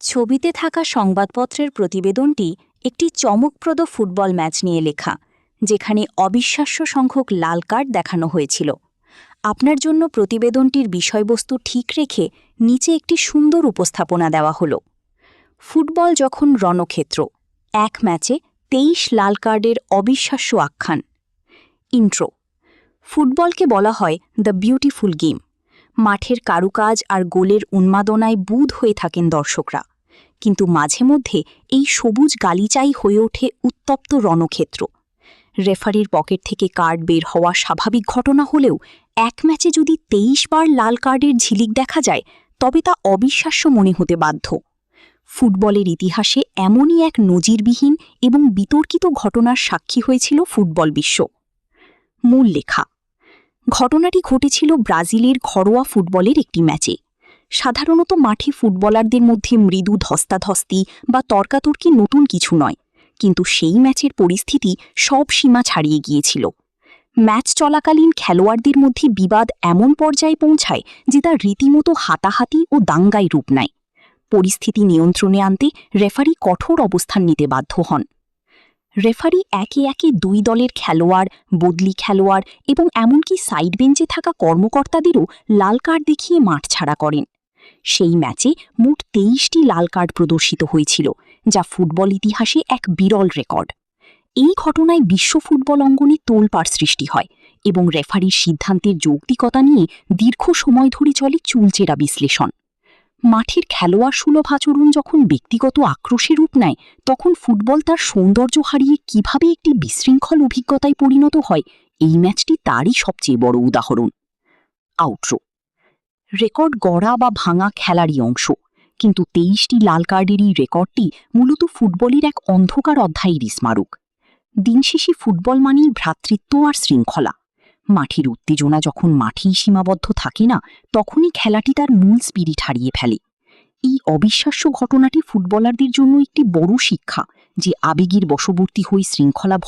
ছবিতে থাকা সংবাদপত্রের প্রতিবেদনটি একটি চমকপ্রদ ফুটবল ম্যাচ নিয়ে লেখা, যেখানে অবিশ্বাস্য সংখ্যক লাল কার্ড দেখানো হয়েছিল। আপনার জন্য প্রতিবেদনটির বিষয়বস্তু ঠিক রেখে নিচে একটি সুন্দর উপস্থাপনা দেওয়া হলো। ফুটবল যখন রণক্ষেত্র, এক ম্যাচে 23 লাল কার্ডের অবিশ্বাস্য আখ্যান। ইন্ট্রো। ফুটবলকে বলা হয় দ্য বিউটিফুল গেম। মাঠের কারুকাজ আর গোলের উন্মাদনায় বুঁদ হয়ে থাকেন দর্শকরা, কিন্তু মাঝে মধ্যে এই সবুজ গালিচাই হয়ে ওঠে উত্তপ্ত রণক্ষেত্র। রেফারির পকেট থেকে কার্ড বের হওয়া স্বাভাবিক ঘটনা হলেও এক ম্যাচে যদি 23 বার লাল কার্ডের ঝিলিক দেখা যায়, তবে তা অবিশ্বাস্য মনে হতে বাধ্য। ফুটবলের ইতিহাসে এমনই এক নজিরবিহীন এবং বিতর্কিত ঘটনার সাক্ষী হয়েছিল ফুটবল বিশ্ব। মূল লেখা। ঘটনাটি ঘটেছিল ব্রাজিলের ঘরোয়া ফুটবলের একটি ম্যাচে। সাধারণত মাঠে ফুটবলারদের মধ্যে মৃদু ধস্তাধস্তি বা তর্কাতর্কি নতুন কিছু নয়, কিন্তু সেই ম্যাচের পরিস্থিতি সব সীমা ছাড়িয়ে গিয়েছিল। ম্যাচ চলাকালীন খেলোয়াড়দের মধ্যে বিবাদ এমন পর্যায়ে পৌঁছায় যে তা রীতিমতো হাতাহাতি ও দাঙ্গায় রূপ নেয়। পরিস্থিতি নিয়ন্ত্রণে আনতে রেফারি কঠোর অবস্থান নিতে বাধ্য হন। রেফারি একে একে দুই দলের খেলোয়াড়, বদলি খেলোয়াড় এবং এমনকি সাইড বেঞ্চে থাকা কর্মকর্তাদেরও লাল কার্ড দেখিয়ে মাঠ ছাড়া করেন। সেই ম্যাচে মোট 23টি লাল কার্ড প্রদর্শিত হয়েছিল, যা ফুটবল ইতিহাসে এক বিরল রেকর্ড। এই ঘটনায় বিশ্ব ফুটবল অঙ্গনে তোলপাড় সৃষ্টি হয় এবং রেফারির সিদ্ধান্তের যৌক্তিকতা নিয়ে দীর্ঘ সময় ধরে চলে চুলচেরা বিশ্লেষণ। মাঠের খেলোয়াড় সুলভ আচরণ যখন ব্যক্তিগত আক্রোশে রূপ নেয়, তখন ফুটবল তার সৌন্দর্য হারিয়ে কিভাবে একটি বিশৃঙ্খল অভিজ্ঞতায় পরিণত হয়, এই ম্যাচটি তারই সবচেয়ে বড় উদাহরণ। আউটরো। রেকর্ড গড়া বা ভাঙা খেলারই অংশ, কিন্তু 23টি লাল কার্ডের এই রেকর্ডটি মূলত ফুটবলের এক অন্ধকার অধ্যায়ের স্মারক। দিন শেষে ফুটবল মানেই ভ্রাতৃত্ব আর শৃঙ্খলা। মাঠের উত্তেজনা যখন মাঠেই সীমাবদ্ধ থাকে না, তখনই খেলাটি তার মূল স্পিরিট হারিয়ে ফেলে। এই অবিশ্বাস্য ঘটনাটি ফুটবলারদের জন্য একটি বড় শিক্ষা যে আবেগের বশবর্তী হয়ে শৃঙ্খলা